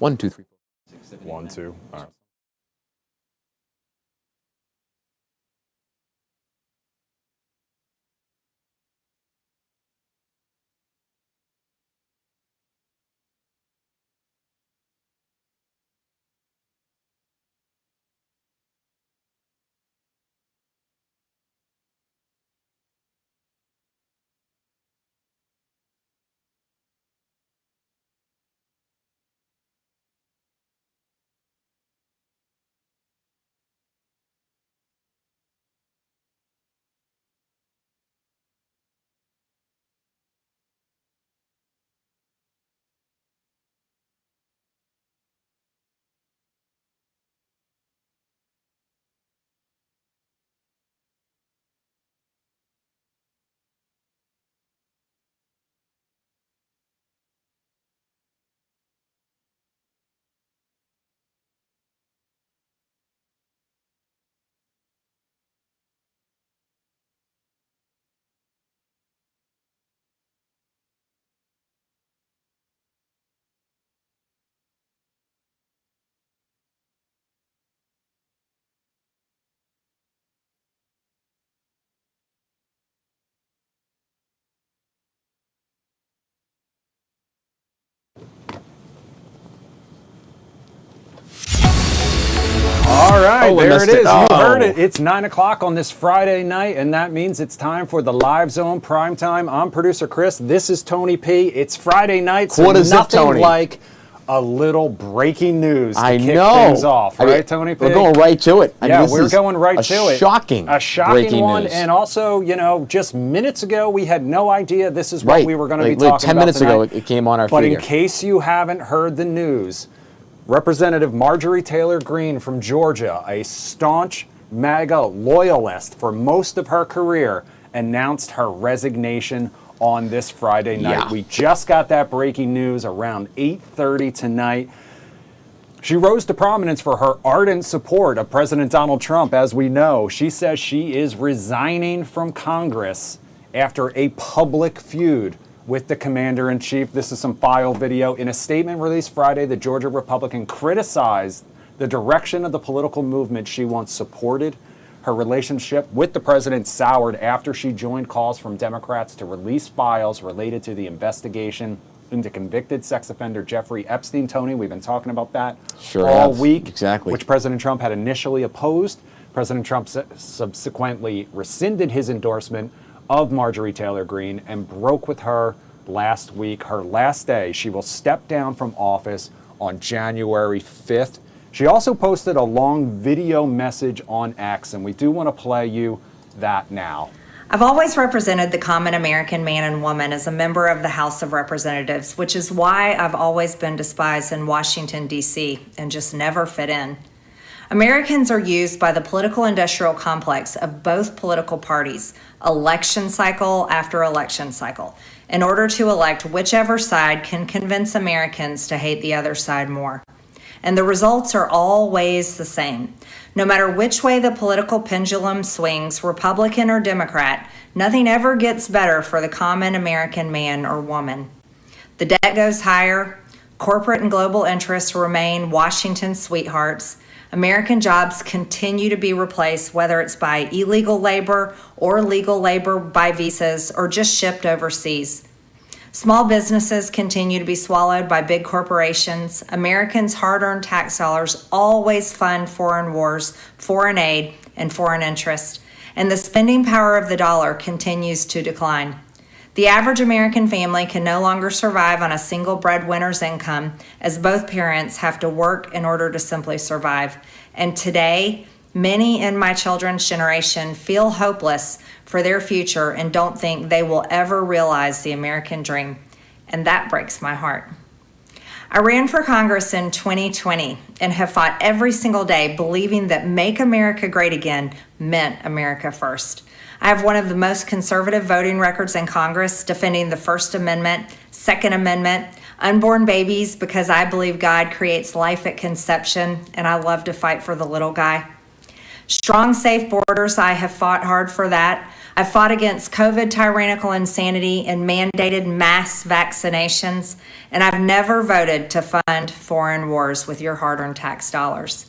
1, 2, 3, 4, 6, 7, 8, 1, 2. All right. All right, there it is. You heard it. It's 9 o'clock on this Friday night, and that means it's time for the Live Zone Primetime. I'm producer Chris. This is Tony P. It's Friday night, so nothing like a little breaking news to kick things off, right, Tony P? We're going right to it. Yeah, we're going right to it. A shocking one, news. and also, you know, just minutes ago, we had no idea this is what we were going to be talking about 10 minutes tonight. ago, it came on our feed. But in case you haven't heard the news, Representative Marjorie Taylor Greene from Georgia, a staunch MAGA loyalist for most of her career, announced her resignation on this Friday night. Yeah. We just got that breaking news around 8:30 tonight. She rose to prominence for her ardent support of President Donald Trump, as we know. She says she is resigning from Congress after a public feud with the commander-in-chief. This is some file video. In a statement released Friday, the Georgia Republican criticized the direction of the political movement she once supported. Her relationship with the president soured after she joined calls from Democrats to release files related to the investigation into convicted sex offender Jeffrey Epstein. Tony, we've been talking about that all week, which President Trump had initially opposed. President Trump subsequently rescinded his endorsement of Marjorie Taylor Greene and broke with her last week, her last day. She will step down from office on January 5th. She also posted a long video message on X, and we do want to play you that now. I've always represented the common American man and woman as a member of the House of Representatives, which is why I've always been despised in Washington, D.C., and just never fit in. Americans are used by the political industrial complex of both political parties, election cycle after election cycle, in order to elect whichever side can convince Americans to hate the other side more. And the results are always the same. No matter which way the political pendulum swings, Republican or Democrat, nothing ever gets better for the common American man or woman. The debt goes higher, corporate and global interests remain Washington's sweethearts, American jobs continue to be replaced, whether it's by illegal labor or legal labor by visas or just shipped overseas. Small businesses continue to be swallowed by big corporations. Americans' hard-earned tax dollars always fund foreign wars, foreign aid, and foreign interest. And the spending power of the dollar continues to decline. The average American family can no longer survive on a single breadwinner's income, as both parents have to work in order to simply survive. And today, many in my children's generation feel hopeless for their future and don't think they will ever realize the American dream. And that breaks my heart. I ran for Congress in 2020 and have fought every single day believing that Make America Great Again meant America first. I have one of the most conservative voting records in Congress, defending the First Amendment, Second Amendment, unborn babies because I believe God creates life at conception, and I love to fight for the little guy. Strong, safe borders, I have fought hard for that. I fought against COVID tyrannical insanity and mandated mass vaccinations, and I've never voted to fund foreign wars with your hard-earned tax dollars.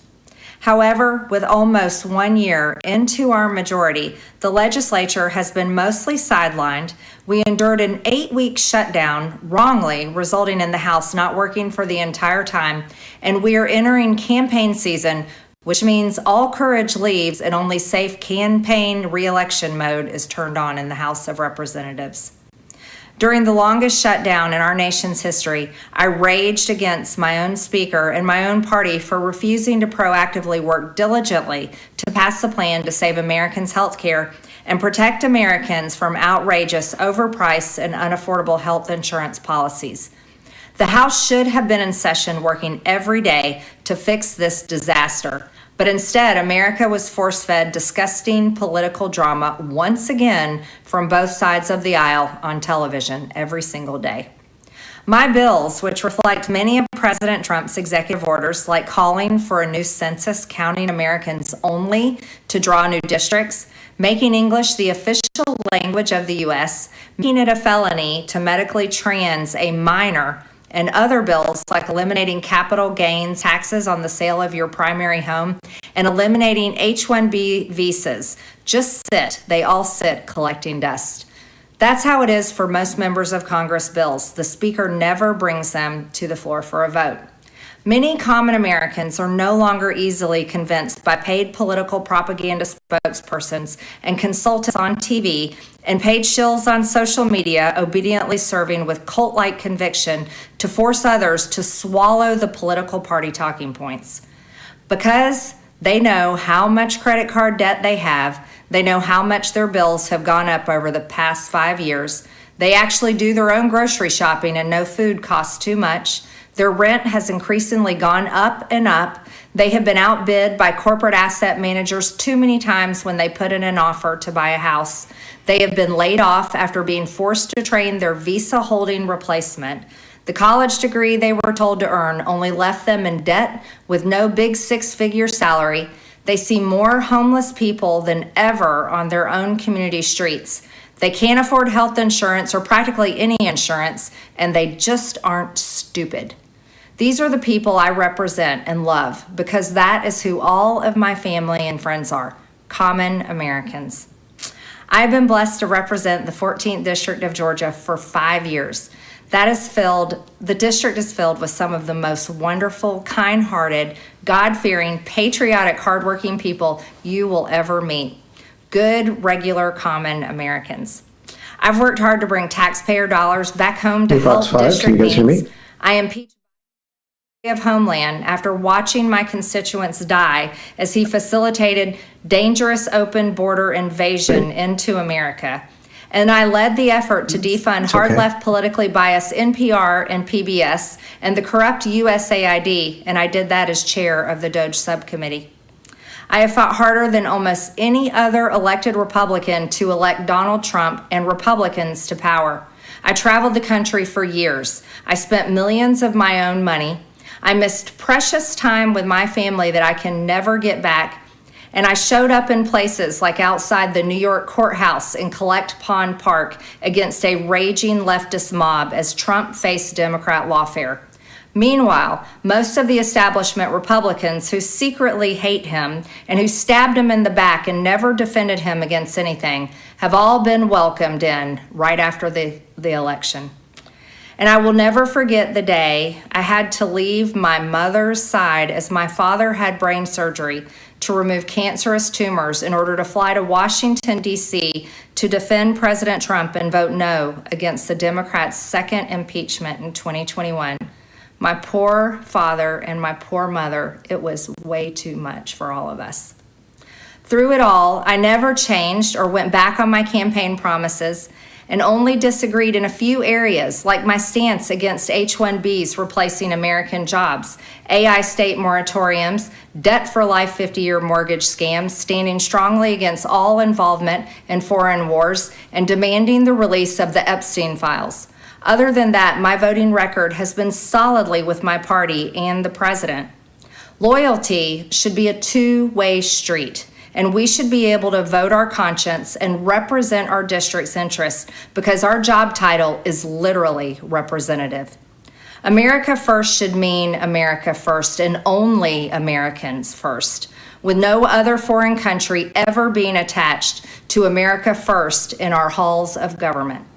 However, with almost 1 year into our majority, the legislature has been mostly sidelined. We endured an 8-week shutdown, wrongly resulting in the House not working for the entire time, and we are entering campaign season, which means all courage leaves and only safe campaign re-election mode is turned on in the House of Representatives. During the longest shutdown in our nation's history, I raged against my own speaker and my own party for refusing to proactively work diligently to pass a plan to save Americans' health care and protect Americans from outrageous, overpriced, and unaffordable health insurance policies. The House should have been in session working every day to fix this disaster. But instead, America was force-fed disgusting political drama once again from both sides of the aisle on television every single day. My bills, which reflect many of President Trump's executive orders, like calling for a new census counting Americans only to draw new districts, making English the official language of the U.S., making it a felony to medically trans a minor, and other bills like eliminating capital gains taxes on the sale of your primary home and eliminating H-1B visas just sit. They all sit collecting dust. That's how it is for most members of Congress bills. The Speaker never brings them to the floor for a vote. Many common Americans are no longer easily convinced by paid political propaganda spokespersons and consultants on TV and paid shills on social media obediently serving with cult-like conviction to force others to swallow the political party talking points. Because they know how much credit card debt they have, they know how much their bills have gone up over the past 5 years, they actually do their own grocery shopping and know food costs too much, their rent has increasingly gone up and up. They have been outbid by corporate asset managers too many times when they put in an offer to buy a house. They have been laid off after being forced to train their visa holding replacement. The college degree they were told to earn only left them in debt with no big 6-figure salary. They see more homeless people than ever on their own community streets. They can't afford health insurance or practically any insurance, and they just aren't stupid. These are the people I represent and love because that is who all of my family and friends are, common Americans. I've been blessed to represent the 14th District of Georgia for 5 years. The district is filled with some of the most wonderful, kind-hearted, God-fearing, patriotic, hardworking people you will ever meet. Good, regular, common Americans. I've worked hard to bring taxpayer dollars back home to help district needs. I impeached of Homeland after watching my constituents die as he facilitated dangerous open border invasion into America. And I led the effort to defund hard-left politically biased NPR and PBS and the corrupt USAID, and I did that as chair of the DOJ subcommittee. I have fought harder than almost any other elected Republican to elect Donald Trump and Republicans to power. I traveled the country for years. I spent millions of my own money. I missed precious time with my family that I can never get back. And I showed up in places like outside the New York courthouse in Collect Pond Park against a raging leftist mob as Trump faced Democrat lawfare. Meanwhile, most of the establishment Republicans who secretly hate him and who stabbed him in the back and never defended him against anything have all been welcomed in right after the election. And I will never forget the day I had to leave my mother's side as my father had brain surgery to remove cancerous tumors in order to fly to Washington, D.C. to defend President Trump and vote no against the Democrats' second impeachment in 2021. My poor father and my poor mother, it was way too much for all of us. Through it all, I never changed or went back on my campaign promises and only disagreed in a few areas, like my stance against H-1Bs replacing American jobs, AI state moratoriums, debt-for-life 50-year mortgage scams, standing strongly against all involvement in foreign wars, and demanding the release of the Epstein files. Other than that, my voting record has been solidly with my party and the president. Loyalty should be a two-way street. And we should be able to vote our conscience and represent our district's interests because our job title is literally representative. America First should mean America First and only Americans first, with no other foreign country ever being attached to America First in our halls of government.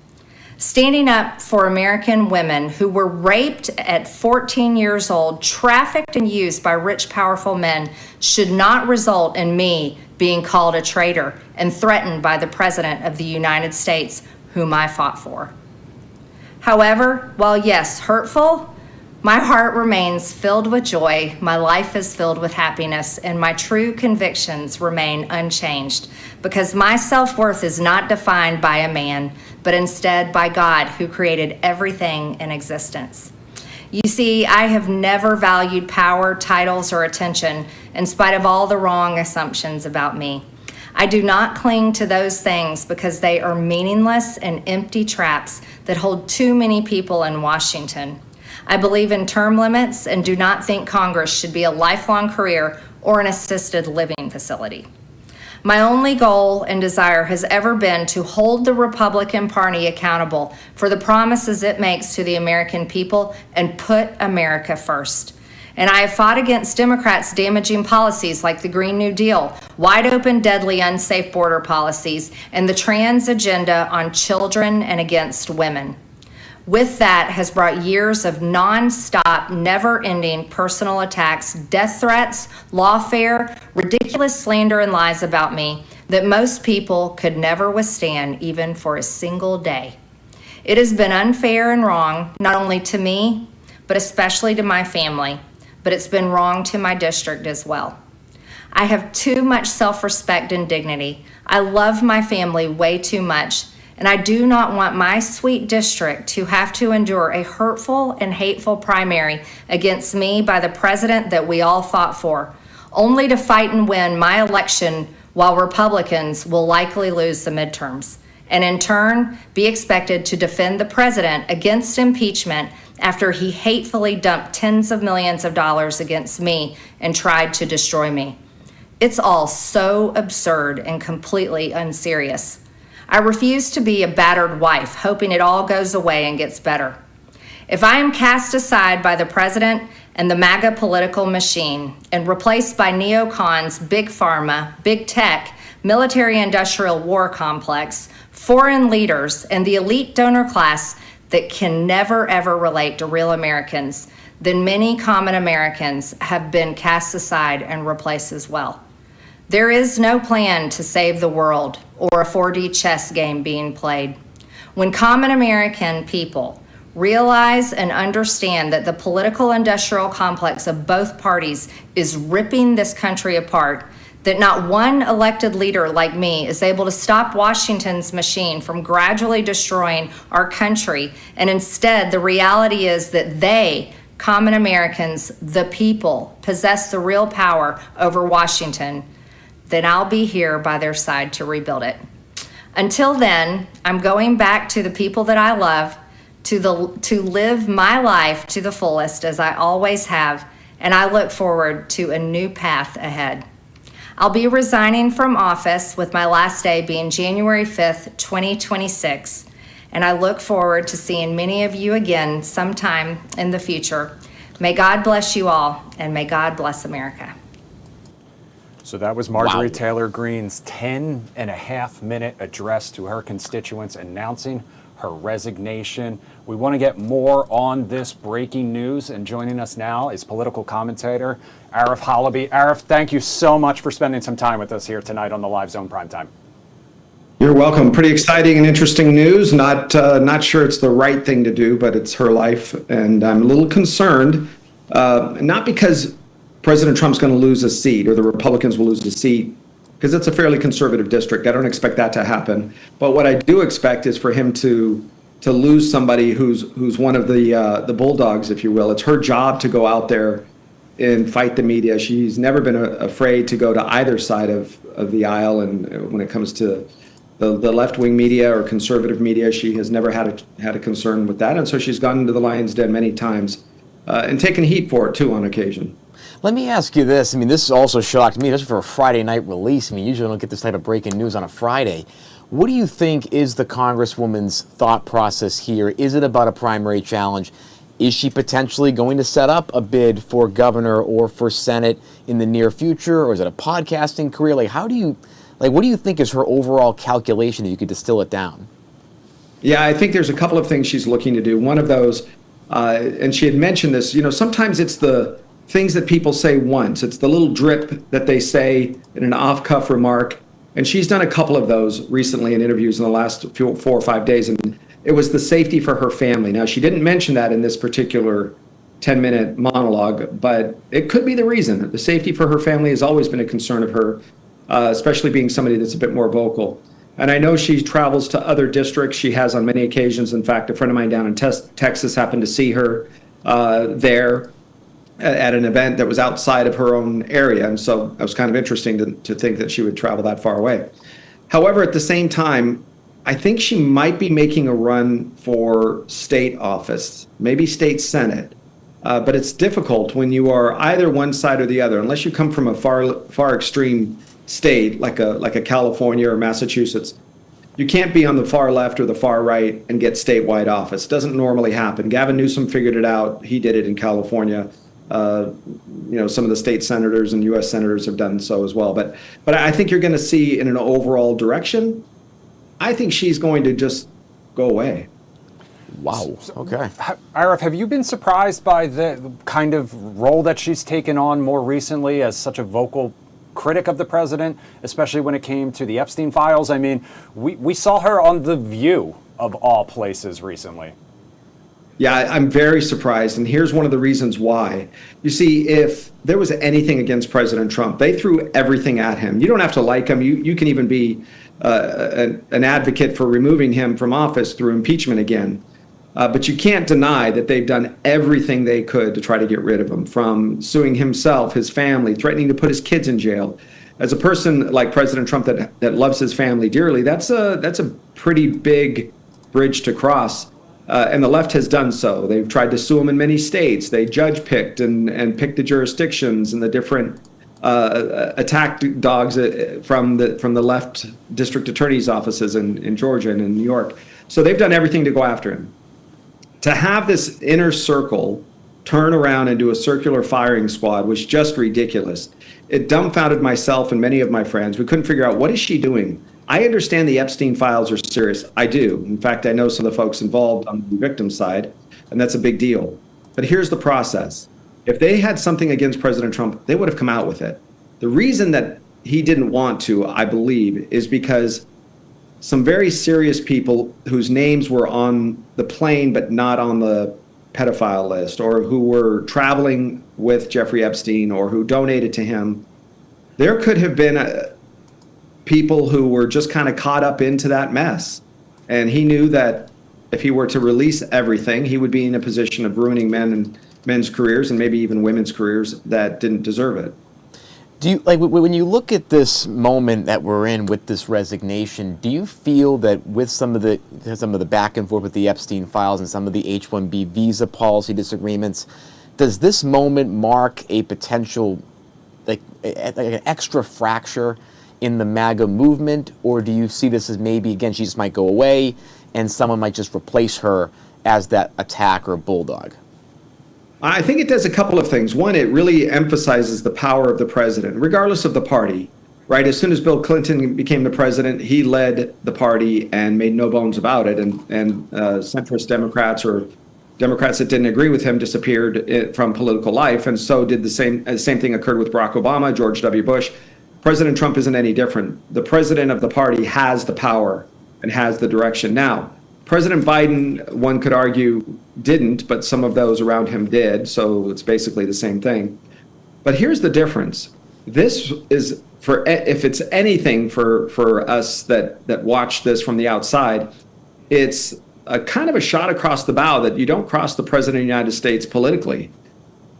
Standing up for American women who were raped at 14 years old, trafficked and used by rich, powerful men should not result in me being called a traitor and threatened by the President of the United States, whom I fought for. However, while yes, hurtful, my heart remains filled with joy, my life is filled with happiness, and my true convictions remain unchanged because my self-worth is not defined by a man, but instead by God who created everything in existence. You see, I have never valued power, titles, or attention in spite of all the wrong assumptions about me. I do not cling to those things because they are meaningless and empty traps that hold too many people in Washington. I believe in term limits and do not think Congress should be a lifelong career or an assisted living facility. My only goal and desire has ever been to hold the Republican Party accountable for the promises it makes to the American people and put America first. And I have fought against Democrats' damaging policies like the Green New Deal, wide open, deadly, unsafe border policies, and the trans agenda on children and against women. With that has brought years of nonstop, never-ending personal attacks, death threats, lawfare, ridiculous slander and lies about me that most people could never withstand even for a single day. It has been unfair and wrong, not only to me, but especially to my family, but it's been wrong to my district as well. I have too much self-respect and dignity. I love my family way too much, and I do not want my sweet district to have to endure a hurtful and hateful primary against me by the president that we all fought for, only to fight and win my election while Republicans will likely lose the midterms, and in turn be expected to defend the president against impeachment after he hatefully dumped tens of millions of dollars against me and tried to destroy me. It's all so absurd and completely unserious. I refuse to be a battered wife, hoping it all goes away and gets better. If I am cast aside by the president and the MAGA political machine and replaced by neocons, big pharma, big tech, military-industrial war complex, foreign leaders, and the elite donor class that can never ever relate to real Americans, then many common Americans have been cast aside and replaced as well. There is no plan to save the world or a 4D chess game being played. When common American people realize and understand that the political industrial complex of both parties is ripping this country apart, that not one elected leader like me is able to stop Washington's machine from gradually destroying our country, and instead the reality is that they, common Americans, the people, possess the real power over Washington, then I'll be here by their side to rebuild it. Until then, I'm going back to the people that I love, to live my life to the fullest as I always have, and I look forward to a new path ahead. I'll be resigning from office with my last day being January 5th, 2026, and I look forward to seeing many of you again sometime in the future. May God bless you all, and may God bless America. So that was Marjorie Taylor Greene's 10.5-minute address to her constituents announcing her resignation. We want to get more on this breaking news, and joining us now is political commentator Arif Halaby. Arif, thank you so much for spending some time with us here tonight on the Live Zone Primetime. You're welcome. Pretty exciting and interesting news. Not sure it's the right thing to do, but it's her life, and I'm a little concerned, not because President Trump's going to lose a seat or the Republicans will lose a seat, because it's a fairly conservative district. I don't expect that to happen. But what I do expect is for him to lose somebody who's one of the bulldogs, if you will. It's her job to go out there and fight the media. She's never been afraid to go to either side of the aisle. And when it comes to the left-wing media or conservative media, she has never had a concern with that. And so she's gone into the lion's den many times and taken heat for it, too, on occasion. Let me ask you this. I mean, this also shocked me, especially for a Friday night release. I mean, usually I don't get this type of breaking news on a Friday. What do you think is the Congresswoman's thought process here? Is it about a primary challenge? Is she potentially going to set up a bid for governor or for Senate in the near future? Or is it a podcasting career? What do you think is her overall calculation if you could distill it down? Yeah, I think there's a couple of things she's looking to do. One of those, and she had mentioned this, sometimes it's the things that people say once. It's the little drip that they say in an off-cuff remark. And she's done a couple of those recently in interviews in the last 4 or 5 days. And it was the safety for her family. Now, she didn't mention that in this particular 10-minute monologue, but it could be the reason. The safety for her family has always been a concern of her, especially being somebody that's a bit more vocal. And I know she travels to other districts. She has on many occasions. In fact, a friend of mine down in Texas happened to see her there at an event that was outside of her own area. And so it was kind of interesting to think that she would travel that far away. However, at the same time, I think she might be making a run for state office, maybe state Senate. But it's difficult when you are either one side or the other, unless you come from a far extreme state like a California or Massachusetts. You can't be on the far left or the far right and get statewide office. It doesn't normally happen. Gavin Newsom figured it out. He did it in California. Some of the state senators and U.S. senators have done so as well. But I think you're going to see in an overall direction, I think she's going to just go away. Wow. Okay. Arif, have you been surprised by the kind of role that she's taken on more recently as such a vocal critic of the president, especially when it came to the Epstein files? I mean, we saw her on The View, of all places, recently. Yeah, I'm very surprised, and here's one of the reasons why. You see, if there was anything against President Trump, they threw everything at him. You don't have to like him. You can even be an advocate for removing him from office through impeachment again. But you can't deny that they've done everything they could to try to get rid of him, from suing himself, his family, threatening to put his kids in jail. As a person like President Trump that loves his family dearly, that's a pretty big bridge to cross. And the left has done so. They've tried to sue him in many states. They judge picked and picked the jurisdictions and the different attack dogs from the left district attorney's offices in Georgia and in New York. So they've done everything to go after him. To have this inner circle turn around and do a circular firing squad was just ridiculous. It dumbfounded myself and many of my friends. We couldn't figure out, what is she doing? I understand the Epstein files are serious. I do. In fact, I know some of the folks involved on the victim side, and that's a big deal. But here's the process. If they had something against President Trump, they would have come out with it. The reason that he didn't want to, I believe, is because some very serious people whose names were on the plane but not on the pedophile list, or who were traveling with Jeffrey Epstein, or who donated to him, there could have been people who were just kind of caught up into that mess. And he knew that if he were to release everything, he would be in a position of ruining men's careers, and maybe even women's careers that didn't deserve it. Do you, when you look at this moment that we're in with this resignation, do you feel that with some of the back and forth with the Epstein files and some of the H-1B visa policy disagreements, does this moment mark a potential an extra fracture in the MAGA movement, or do you see this as maybe, again, she just might go away and someone might just replace her as that attacker bulldog? I think it does a couple of things. One, it really emphasizes the power of the president, regardless of the party, right? As soon as Bill Clinton became the president, he led the party and made no bones about it. And centrist Democrats or Democrats that didn't agree with him disappeared from political life. And so did the same thing occurred with Barack Obama, George W. Bush. President Trump isn't any different. The president of the party has the power and has the direction. Now, President Biden, one could argue, didn't, but some of those around him did, so it's basically the same thing. But here's the difference. This is, if it's anything for us that watch this from the outside, it's a kind of a shot across the bow that you don't cross the president of the United States politically.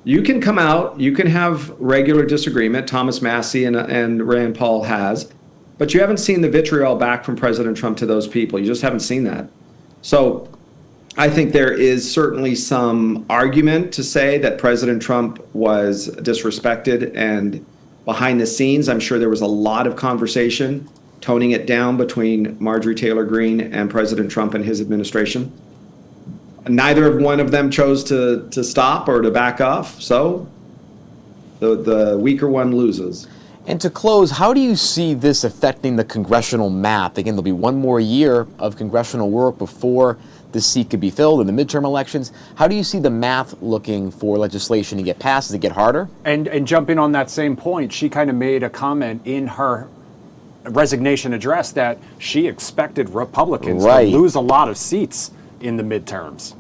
You can come out, you can have regular disagreement, Thomas Massie and Rand Paul has, but you haven't seen the vitriol back from President Trump to those people. You just haven't seen that. So I think there is certainly some argument to say that President Trump was disrespected, and behind the scenes, I'm sure there was a lot of conversation toning it down between Marjorie Taylor Greene and President Trump and his administration. Neither of one of them chose to stop or to back off, so the weaker one loses. And to close, how do you see this affecting the congressional map? Again, there'll be one more year of congressional work before this seat could be filled in the midterm elections. How do you see the math looking for legislation to get passed? Does it get harder? And jumping on that same point, she kind of made a comment in her resignation address that she expected Republicans to lose a lot of seats in the midterms.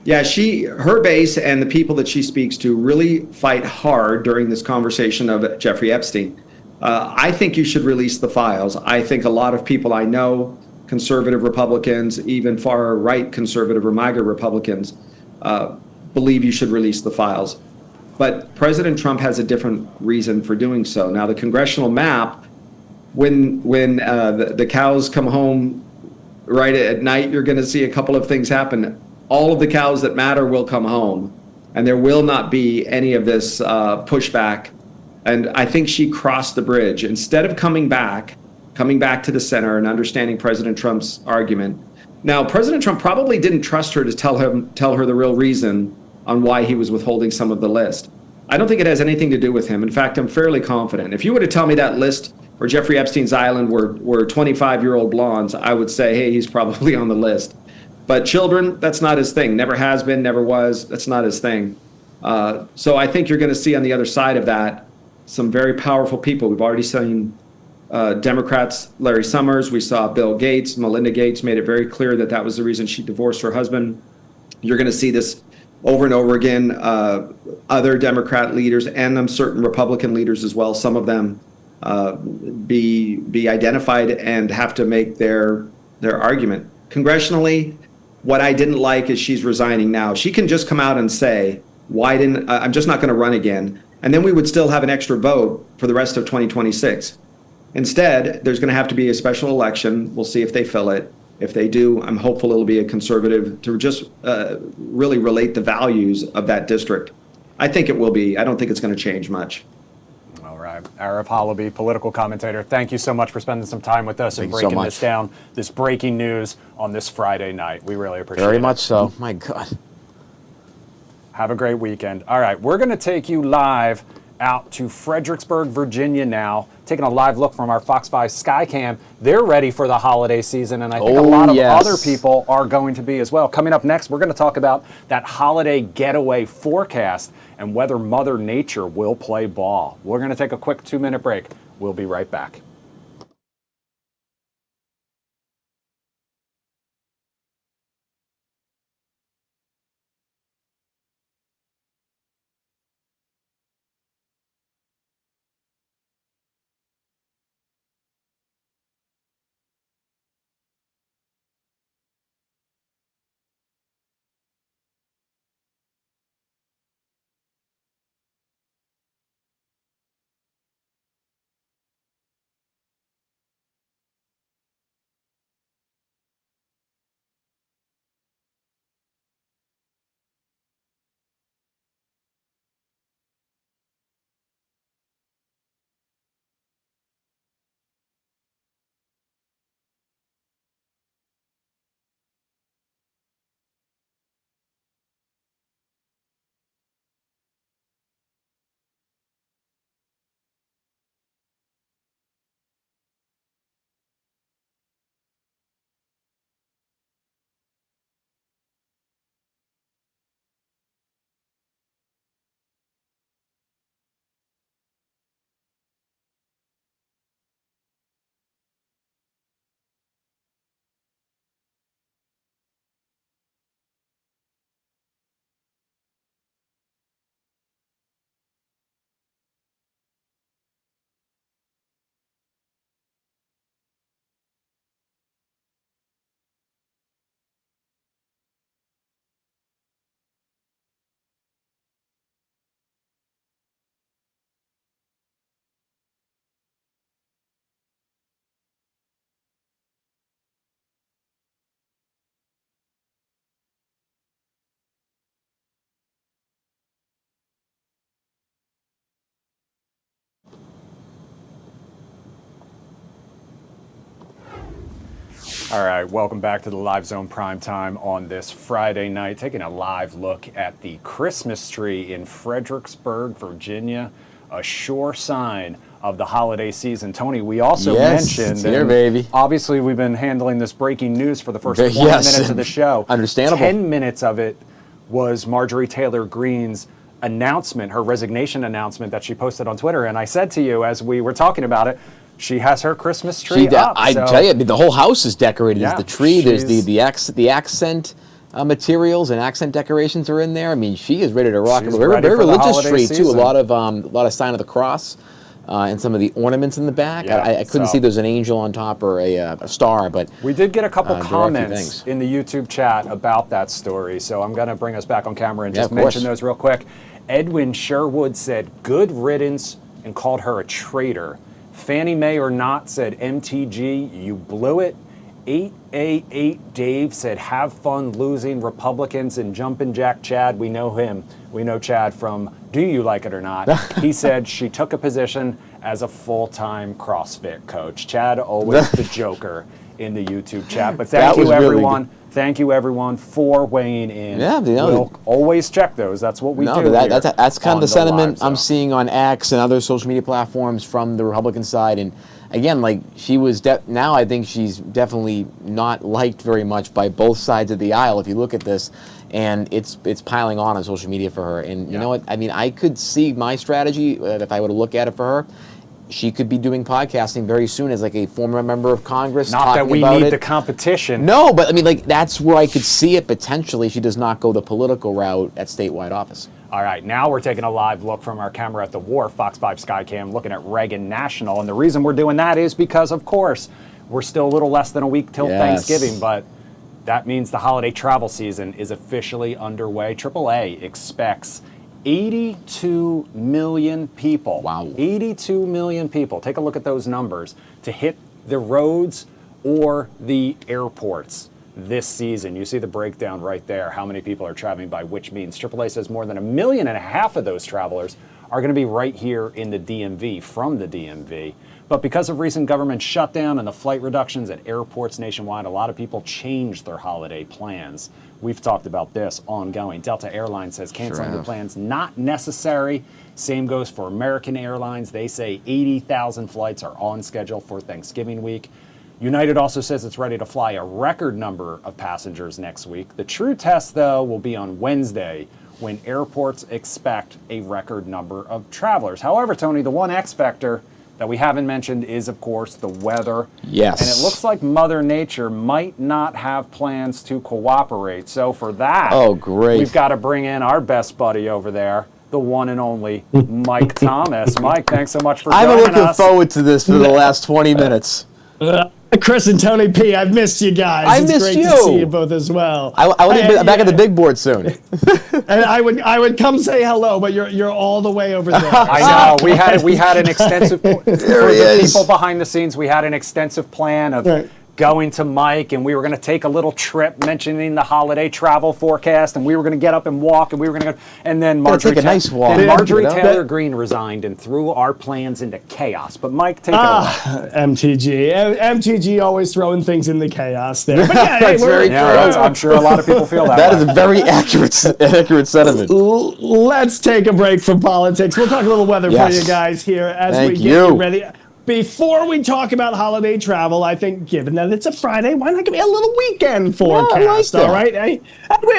Yeah, her base and the people that she speaks to really fight hard during this conversation of Jeffrey Epstein. I think you should release the files. I think a lot of people I know, conservative Republicans, even far right conservative or MAGA Republicans, believe you should release the files. But President Trump has a different reason for doing so. Now, the congressional map, when the cows come home right at night, you're going to see a couple of things happen. All of the cows that matter will come home, and there will not be any of this pushback. And I think she crossed the bridge. Instead of coming back to the center and understanding President Trump's argument. Now, President Trump probably didn't trust her to tell her the real reason on why he was withholding some of the list. I don't think it has anything to do with him. In fact, I'm fairly confident. If you were to tell me that list for Jeffrey Epstein's island were 25-year-old blondes, I would say, hey, he's probably on the list. But children, that's not his thing. Never has been, never was. That's not his thing. So I think you're going to see on the other side of that some very powerful people. We've already seen Democrats, Larry Summers. We saw Bill Gates. Melinda Gates made it very clear that that was the reason she divorced her husband. You're going to see this over and over again. Other Democrat leaders, and I'm certain Republican leaders as well, some of them be identified and have to make their argument. Congressionally, what I didn't like is she's resigning now. She can just come out and say, I'm just not going to run again. And then we would still have an extra vote for the rest of 2026. Instead, there's going to have to be a special election. We'll see if they fill it. If they do, I'm hopeful it'll be a conservative to just really relate the values of that district. I think it will be. I don't think it's going to change much. All right. Arif Halaby, political commentator, thank you so much for spending some time with us and breaking this down, this breaking news on this Friday night. We really appreciate it. Very much so. My God. Have a great weekend. All right, we're going to take you live out to Fredericksburg, Virginia now, taking a live look from our Fox 5 Skycam. They're ready for the holiday season, and I think a lot of other people are going to be as well. Coming up next, we're going to talk about that holiday getaway forecast and whether Mother Nature will play ball. We're going to take a quick 2-minute break. We'll be right back. All right, welcome back to the Live Zone Primetime on this Friday night, taking a live look at the Christmas tree in Fredericksburg, Virginia, a sure sign of the holiday season. Tony, we also mentioned, it's here, baby. Obviously we've been handling this breaking news for the first 20 Yes. minutes of the show. Understandable. 10 minutes of it was Marjorie Taylor Greene's announcement, her resignation announcement that she posted on Twitter. And I said to you as we were talking about it, she has her Christmas tree up. I tell you, I mean, the whole house is decorated. Yeah, There's the tree. There's she's- the accent materials and accent decorations are in there. I mean, she is ready to rock. She's Very, ready very for the religious holiday tree too. season. A lot of sign of the cross and some of the ornaments in the back. Yeah, I couldn't so- see there's an angel on top or a star, but We did get a couple there are a few comments things. in the YouTube chat about that story, so I'm going to bring us back on camera and Yeah, just of course. mention those real quick. Edwin Sherwood said, "Good riddance," and called her a traitor. Fannie Mae or not said, "MTG, you blew it." 8A8 Dave said, "Have fun losing Republicans." And Jumpin' Jack Chad, we know him. We know Chad from Do You Like It or Not? He said she took a position as a full-time CrossFit coach. Chad, always the joker in the YouTube chat. But That thank you, was really everyone. Thank you, everyone, for weighing in. Yeah, you know, we'll always check those. That's what we no, do. but here that's kind on of the sentiment Live I'm Zone. seeing on X and other social media platforms from the Republican side. And again, like she was now I think she's definitely not liked very much by both sides of the aisle. If you look at this, and it's piling on social media for her. And you know what? I mean, I could see my strategy if I were to look at it for her. She could be doing podcasting very soon as like a former member of Congress. Not that talking we about need it. the competition. No, but I mean, like that's where I could see it potentially. She does not go the political route at statewide office. All right, now we're taking a live look from our camera at the Wharf, Fox 5 Skycam, looking at Reagan National. And the reason we're doing that is because, of course, we're still a little less than a week till Yes. Thanksgiving, but that means the holiday travel season is officially underway. AAA expects 82 million people. Wow. 82 million people. Take a look at those numbers to hit the roads or the airports this season. You see the breakdown right there, how many people are traveling by which means. AAA says more than 1.5 million of those travelers are going to be right here in the DMV, from the DMV. But because of recent government shutdown and the flight reductions at airports nationwide, a lot of people changed their holiday plans. We've talked about this ongoing. Delta Airlines says canceling the have. plans not necessary. Same goes for American Airlines. They say 80,000 flights are on schedule for Thanksgiving week. United also says it's ready to fly a record number of passengers next week. The true test, though, will be on Wednesday when airports expect a record number of travelers. However, Tony, the one X factor that we haven't mentioned is, of course, the weather. Yes. And it looks like Mother Nature might not have plans to cooperate. So for that, Oh, great. we've got to bring in our best buddy over there, the one and only Mike Thomas. Mike, thanks so much for I've joining been looking us. forward to this for the last 20 minutes. Chris and Tony P, I've missed you guys. I it's missed great you. to see you both as well. I want to be back at the big board soon. And I would come say hello, but you're all the way over there. I know. We had an extensive for There he the is. people behind the scenes. We had an extensive plan of Right. going to Mike, and we were going to take a little trip, mentioning the holiday travel forecast, and we were going to get up and walk, and we were going to go. And then Marjorie, take a nice walk. Then Marjorie You know? Taylor Greene resigned and threw our plans into chaos. But Mike, take it away. MTG always throwing things in the chaos there. But yeah, That's very Yeah, true. I'm sure a lot of people feel that. That way. is a very accurate sentiment. Let's take a break from politics. We'll talk a little weather for Yes. you guys here as Thank we get you. you ready. Before we talk about holiday travel, I think given that it's a Friday, why not give me a little weekend forecast, that. all right? Hey,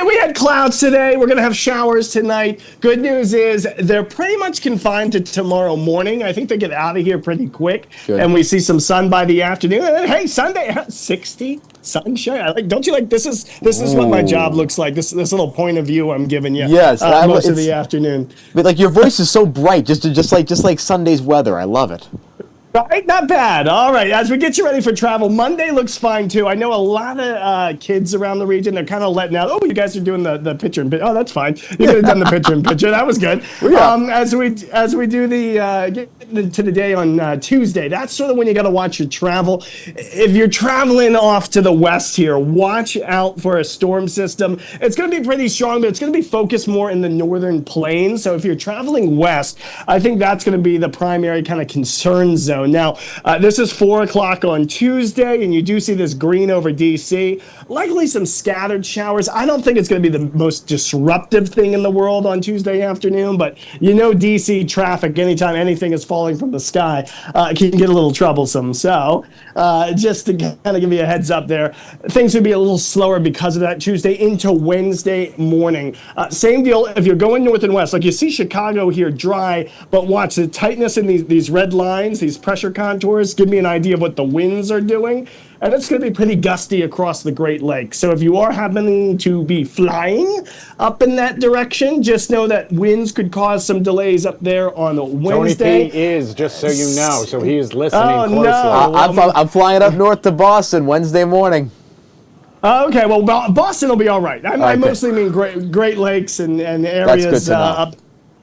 we had clouds today. We're going to have showers tonight. Good news is they're pretty much confined to tomorrow morning. I think they get out of here pretty quick, Good. and we see some sun by the afternoon. And then, hey, Sunday, 60 sunshine. Don't you like this is what my job looks like. This little point of view I'm giving you. Yes, most of it's- the afternoon. But like your voice is so bright, just like Sunday's weather. I love it. Right, not bad. All right, as we get you ready for travel, Monday looks fine too. I know a lot of kids around the region, they're kind of letting out. Oh, you guys are doing the picture and picture. Oh, that's fine. You could have done the picture and picture. That was good. Yeah. As we do the get to the day on Tuesday. That's sort of when you got to watch your travel. If you're traveling off to the west here, watch out for a storm system. It's going to be pretty strong, but it's going to be focused more in the northern plains. So if you're traveling west, I think that's going to be the primary kind of concern zone. Now, this is 4 o'clock on Tuesday, and you do see this green over DC. Likely some scattered showers. I don't think it's going to be the most disruptive thing in the world on Tuesday afternoon, but you know DC traffic, anytime anything is falling from the sky, can get a little troublesome. So just to kind of give you a heads up there, things would be a little slower because of that Tuesday into Wednesday morning. Same deal if you're going north and west. Like you see Chicago here dry, but watch the tightness in these red lines, these pressure contours, give me an idea of what the winds are doing. And it's going to be pretty gusty across the Great Lakes. So if you are happening to be flying up in that direction, just know that winds could cause some delays up there on Wednesday. Tony P is, just so you know, so he is listening closely. No. I'm flying up north to Boston Wednesday morning. Okay, well, Boston will be all right. I mostly mean Great Lakes and areas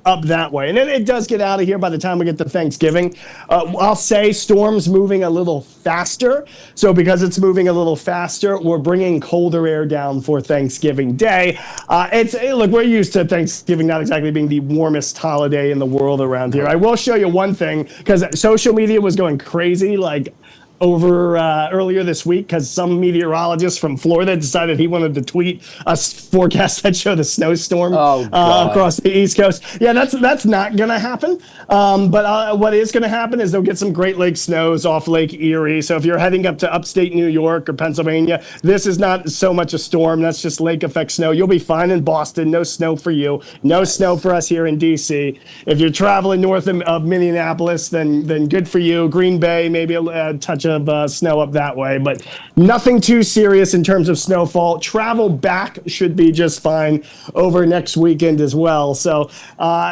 up that way. And then it does get out of here by the time we get to Thanksgiving. I'll say storms moving a little faster. So because it's moving a little faster, we're bringing colder air down for Thanksgiving Day. Look, we're used to Thanksgiving not exactly being the warmest holiday in the world around here. I will show you one thing, because social media was going crazy, like over earlier this week, because some meteorologist from Florida decided he wanted to tweet a forecast that showed a snowstorm across the East Coast. Yeah, that's not going to happen. But what is going to happen is they'll get some Great Lake snows off Lake Erie. So if you're heading up to upstate New York or Pennsylvania, this is not so much a storm. That's just lake effect snow. You'll be fine in Boston. No snow for you. No snow for us here in D.C. If you're traveling north of Minneapolis, then good for you. Green Bay, maybe a touch of snow up that way, but nothing too serious in terms of snowfall. Travel back should be just fine over next weekend as well. So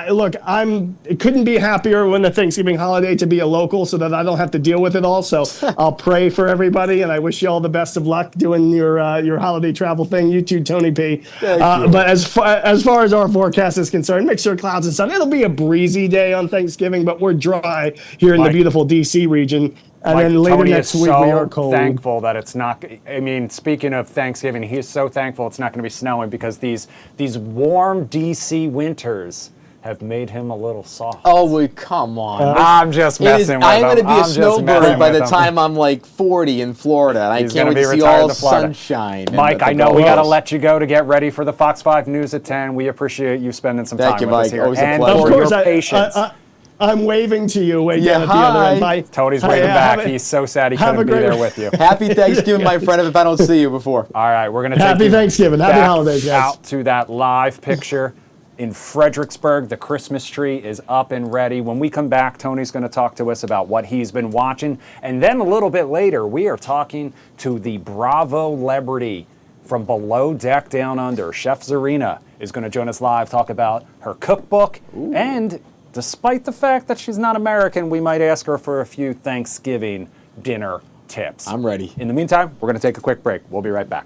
look, couldn't be happier when the Thanksgiving holiday to be a local so that I don't have to deal with it all. So I'll pray for everybody, and I wish you all the best of luck doing your holiday travel thing. You too, Tony P. But as far as our forecast is concerned, make sure clouds and sun. It'll be a breezy day on Thanksgiving, but we're dry here in the beautiful DC region. And then later Tony next is week so we are cold. thankful that it's not. I mean, speaking of Thanksgiving, he is so thankful it's not going to be snowing, because these warm DC winters have made him a little soft. Oh, well, come on. I'm just messing with him. I'm going to be a snowbird by the time I'm like 40 in Florida, and I can't wait to see all sunshine. Mike, I know we got to let you go to get ready for the Fox 5 News at 10. We appreciate you spending some time with us here. Always a and pleasure. for your patience. I'm waving to you way down at the other end. Bye. Tony's waving back. He's so sad he couldn't be there with you. Happy Thanksgiving, my friend, if I don't see you before. All right, we're going to take Happy Thanksgiving. Happy holidays, guys. Out to that live picture in Fredericksburg. The Christmas tree is up and ready. When we come back, Tony's going to talk to us about what he's been watching. And then a little bit later, we are talking to the Bravolebrity from Below Deck Down Under. Chef Tzarina is going to join us live, talk about her cookbook. Ooh. And despite the fact that she's not American, we might ask her for a few Thanksgiving dinner tips. I'm ready. In the meantime, we're going to take a quick break. We'll be right back.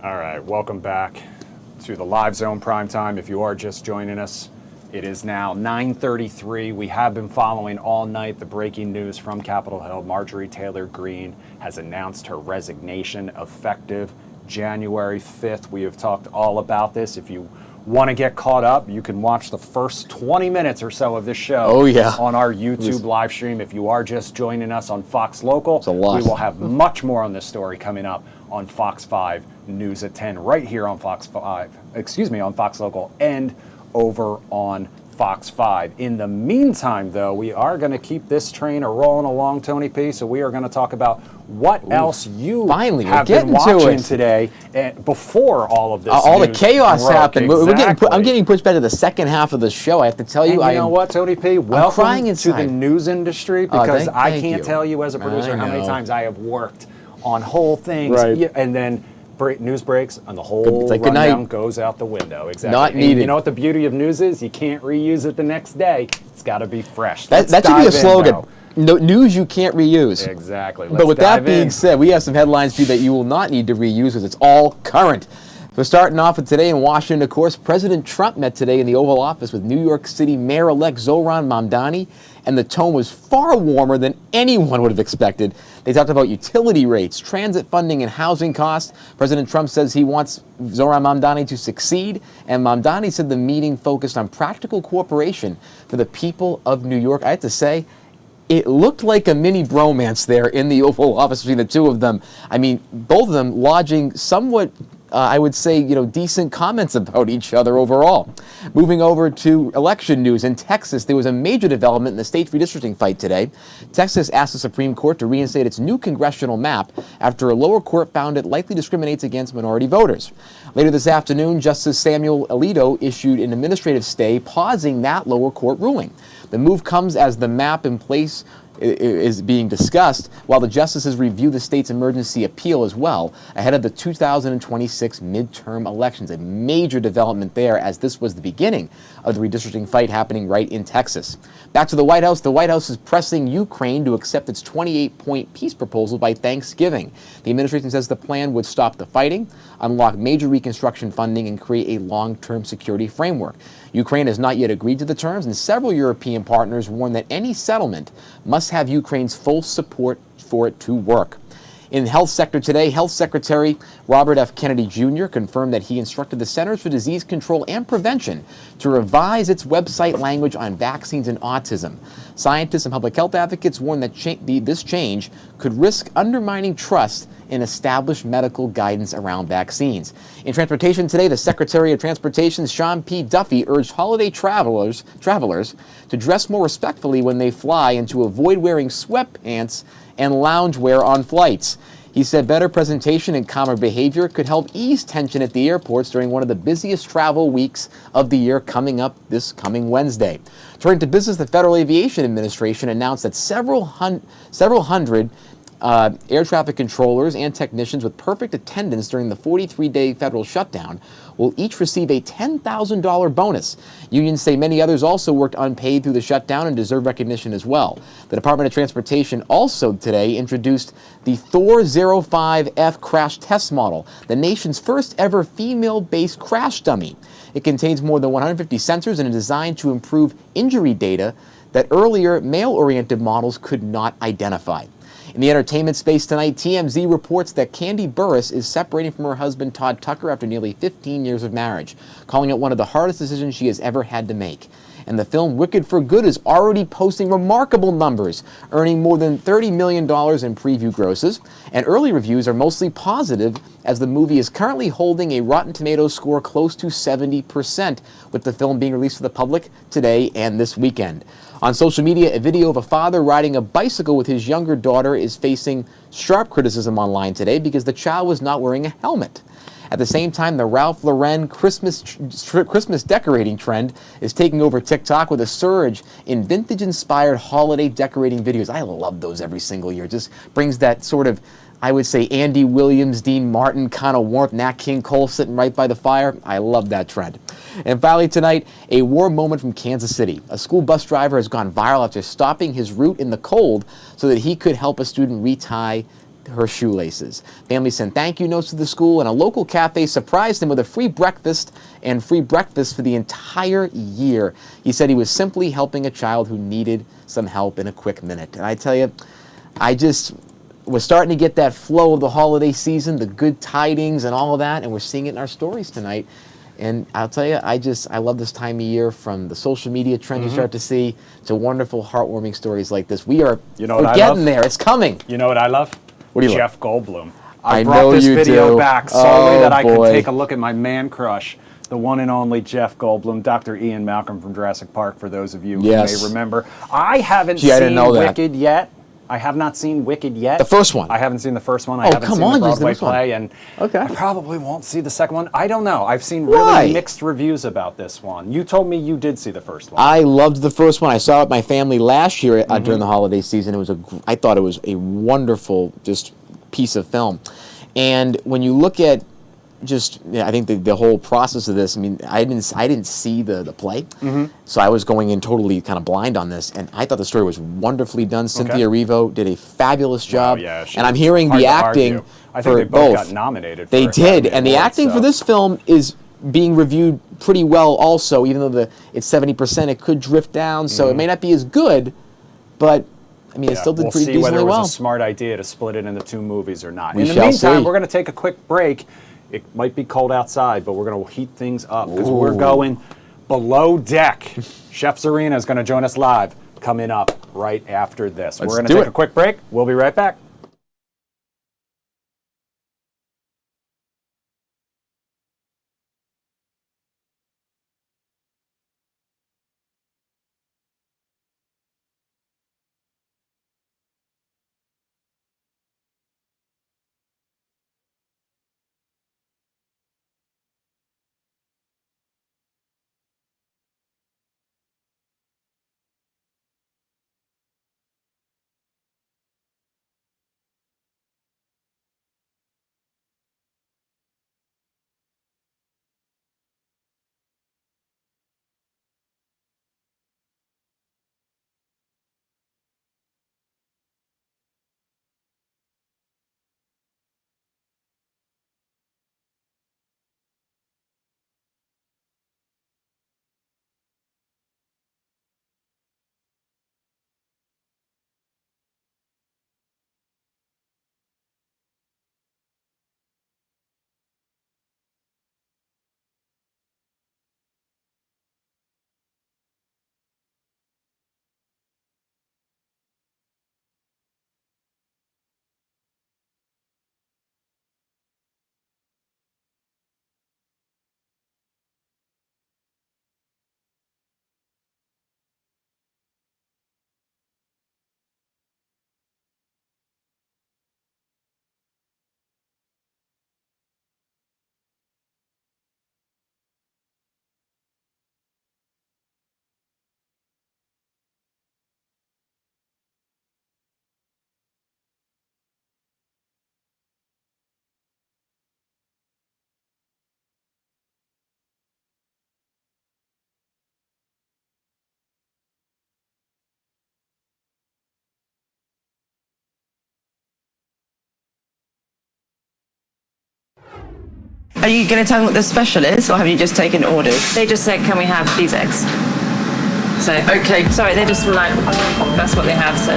All right, welcome back to the live Zone Primetime. If you are just joining us, it is now 9:33. We have been following all night the breaking news from Capitol Hill. Marjorie Taylor Greene has announced her resignation effective January 5th. We have talked all about this. If you want to get caught up, you can watch the first 20 minutes or so of this show on our YouTube live stream. If you are just joining us on Fox Local, we will have much more on this story coming up on Fox 5 News at 10 right here on Fox Local and over on Fox 5. In the meantime, though, we are going to keep this train rolling along, Tony P. So we are going to talk about what else you have been watching today before all of this. All the chaos happened. Exactly. I'm getting pushed back to the second half of the show. I have to tell you, you know what, Tony P? Welcome to the news industry, because I can't tell you as a producer how many times I have worked on whole things, and then news breaks and the whole rundown goes out the window. Exactly. Not needed. And you know what the beauty of news is? You can't reuse it the next day. It's got to be fresh. That should be a slogan. No, news you can't reuse. Exactly. But with that being said, we have some headlines for you that you will not need to reuse because it's all current. So starting off with today in Washington, of course, President Trump met today in the Oval Office with New York City Mayor-elect Zohran Mamdani, and the tone was far warmer than anyone would have expected. They talked about utility rates, transit funding, and housing costs. President Trump says he wants Zohran Mamdani to succeed, and Mamdani said the meeting focused on practical cooperation for the people of New York. I have to say, it looked like a mini bromance there in the Oval Office between the two of them. I mean, both of them lodging somewhat, I would say, decent comments about each other overall. Moving over to election news, in Texas, there was a major development in the state redistricting fight today. Texas asked the Supreme Court to reinstate its new congressional map after a lower court found it likely discriminates against minority voters. Later this afternoon, Justice Samuel Alito issued an administrative stay pausing that lower court ruling. The move comes as the map in place is being discussed while the justices review the state's emergency appeal as well ahead of the 2026 midterm elections. A major development there, as this was the beginning of the redistricting fight happening right in Texas. Back to the White House. The White House is pressing Ukraine to accept its 28-point peace proposal by Thanksgiving. The administration says the plan would stop the fighting, unlock major reconstruction funding, and create a long-term security framework. Ukraine has not yet agreed to the terms, and several European partners warn that any settlement must have Ukraine's full support for it to work. In the health sector today, Health Secretary Robert F. Kennedy Jr. confirmed that he instructed the Centers for Disease Control and Prevention to revise its website language on vaccines and autism. Scientists and public health advocates warn that this change could risk undermining trust in established medical guidance around vaccines. In transportation today, the Secretary of Transportation, Sean P. Duffy, urged holiday travelers to dress more respectfully when they fly and to avoid wearing sweatpants and loungewear on flights. He said better presentation and calmer behavior could help ease tension at the airports during one of the busiest travel weeks of the year coming up this coming Wednesday. Turning to business, the Federal Aviation Administration announced that several hundred air traffic controllers and technicians with perfect attendance during the 43-day federal shutdown will each receive a $10,000 bonus. Unions say many others also worked unpaid through the shutdown and deserve recognition as well. The Department of Transportation also today introduced the Thor 05F crash test model, the nation's first ever female-based crash dummy. It contains more than 150 sensors and is designed to improve injury data that earlier male-oriented models could not identify. In the entertainment space tonight, TMZ reports that Kandi Burruss is separating from her husband Todd Tucker after nearly 15 years of marriage, calling it one of the hardest decisions she has ever had to make. And the film Wicked for Good is already posting remarkable numbers, earning more than $30 million in preview grosses. And early reviews are mostly positive, as the movie is currently holding a Rotten Tomatoes score close to 70%, with the film being released to the public today and this weekend. On social media, a video of a father riding a bicycle with his younger daughter is facing sharp criticism online today because the child was not wearing a helmet. At the same time, the Ralph Lauren Christmas decorating trend is taking over TikTok with a surge in vintage-inspired holiday decorating videos. I love those every single year. It just brings that sort of, I would say, Andy Williams, Dean Martin kind of warmth. Nat King Cole sitting right by the fire. I love that trend. And finally tonight, a war moment from Kansas City. A school bus driver has gone viral after stopping his route in the cold so that he could help a student retie her shoelaces. Family sent thank you notes to the school, and a local cafe surprised him with a free breakfast for the entire year. He said he was simply helping a child who needed some help in a quick minute. And I tell you, we're starting to get that flow of the holiday season, the good tidings and all of that, and we're seeing it in our stories tonight. And I'll tell you, I love this time of year, from the social media trends you start to see to wonderful, heartwarming stories like this. We're getting there. It's coming. You know what I love? What do you Jeff love? Goldblum. I brought know this you video do. back solely that I could boy. take a look at my man crush, the one and only Jeff Goldblum, Dr. Ian Malcolm from Jurassic Park, for those of you who may remember. I haven't seen Wicked yet. I have not seen Wicked yet. The first one? I haven't seen the first one. I haven't seen the Broadway play, and I probably won't see the second one. I don't know. I've seen really mixed reviews about this one. You told me you did see the first one. I loved the first one. I saw it with my family last year during the holiday season. I thought it was a wonderful just piece of film. And when you look at I think the whole process of this, I mean, I didn't see the play, so I was going in totally kind of blind on this, and I thought the story was wonderfully done. Cynthia Erivo did a fabulous job, and I'm hearing the acting I think they both got nominated. They did, and the acting for this film is being reviewed pretty well also, even though it's 70%, it could drift down, so it may not be as good, but I mean, it still did pretty decently well. We'll see whether it was a smart idea to split it into two movies or not. In the meantime, we're going to take a quick break. It might be cold outside, but we're going to heat things up because we're going below deck. Chef Tzarina is going to join us live coming up right after this. We're going to take a quick break. We'll be right back. Are you going to tell me what the special is, or have you just taken orders? They just said, can we have these eggs? So, okay. Sorry, they just were like, that's what they have, so.